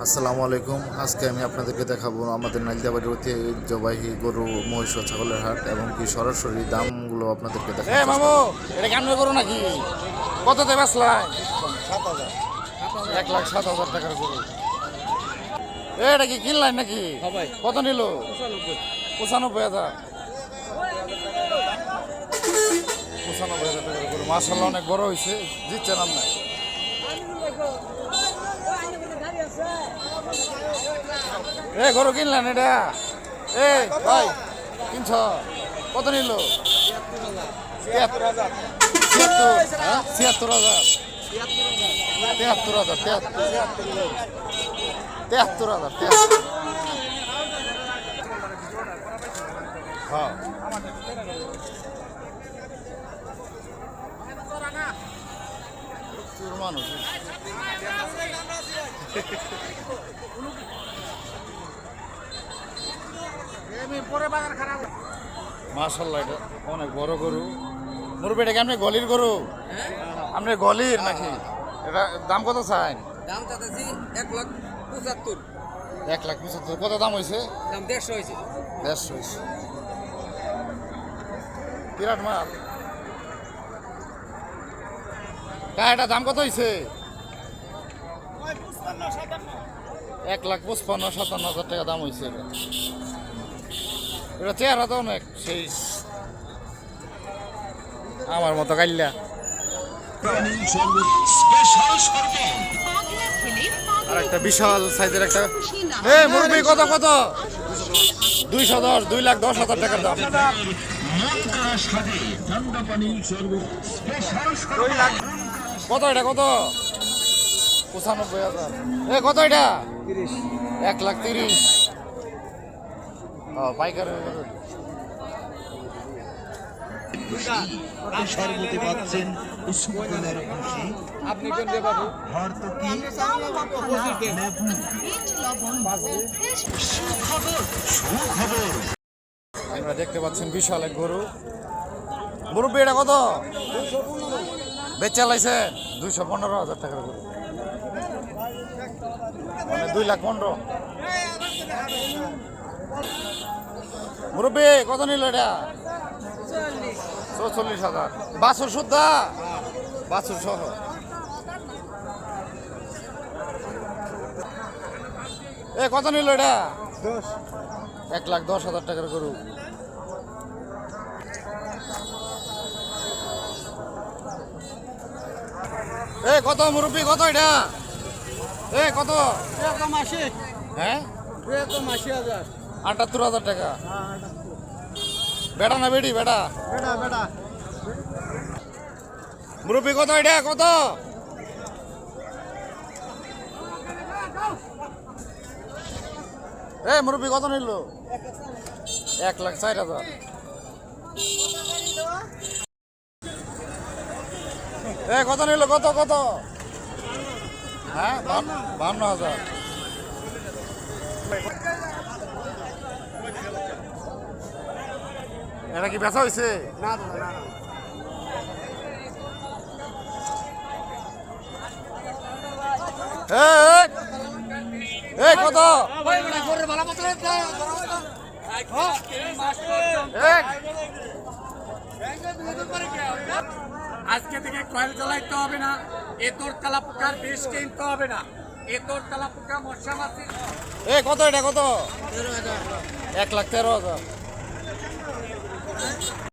আসসালামু আলাইকুম। আজকে আমি আপনাদেরকে দেখাবো আমাদের নাইলদাবাড়ির ঐতিহ্যবাহী গরু, মহিষ ও ছাগলের হাট এবং কি সরাসরি দামগুলো আপনাদেরকে দেখাবো। মামু এটা কেমন গরু নাকি কততে বেচলাই? 1,07,000 টাকার গরু। এটা কি কিনলাই নাকি? কত নিল? 95,000। 95,000 টাকার গরু। মাশাআল্লাহ অনেক বড় হয়েছে, জিতছে না না। গরু কিনলেন এটা? ভাই কিনছ? কত নিল? 76,000। 73,000। 73,000। হ্যাঁ মানুষ মাশাআল্লাহ এটা অনেক বড় গরু। মুরব্বি এটা কি আপনি গলির গরু? আপনি গলির নাকি? এটা দাম কত চাই? দাম চাচ্ছি 1,75,000। 1,75,000। কত দাম হয়েছে? দাম 150 হয়েছে। 150 হয়েছে। বিরাট মাল। এটা দাম কত হয়েছে? 1,55,000-57,000 টাকা দাম হয়েছে। এটা চেহারা তো অনেক সেই আমার মতো গাইল্লা। আর একটা বিশাল সাইজের একটা মুরব্বি কত 210, 2,10,000 টাকার দাম। কত এটা? কত? 95,000। কত এটা? 1,30,000। পাইকারি সর্বতি পাচ্ছেন উষ্ণকালের খুশি আপনি কোন দিয়ে বাবু? হরতকি আমরা দেখতে পাচ্ছেন বিশাল এক গরু। মুরব্বি এটা কত বেচা লাইছে? 215,000 টাকার গরু, মানে 2,15,000। মুরব্বি কত নিল এটা? 44,000। বাছুর শুদ্ধা? বাছুর সহ। কত নিল এটা? 1,10,000 টাকার গরু। কত মুরব্বি? কত এটা? কত? হ্যাঁ 78,000 টাকা। বেটা না বেটি? বেটা। মুরব্বি কত এটা? কত? মুরব্বি কত নিল? 1,04,000। কত নিল? কত কত? হ্যাঁ 52,000। এটা কি বেচা হয়েছে? না কত? আজকে থেকে কয়েল চালাইতে হবে না, এতর তেলাপোকার বিষ কিনতে হবে না, এতর তেলাপোকা মশা মাছি। কত এটা? কত? 1,13,000।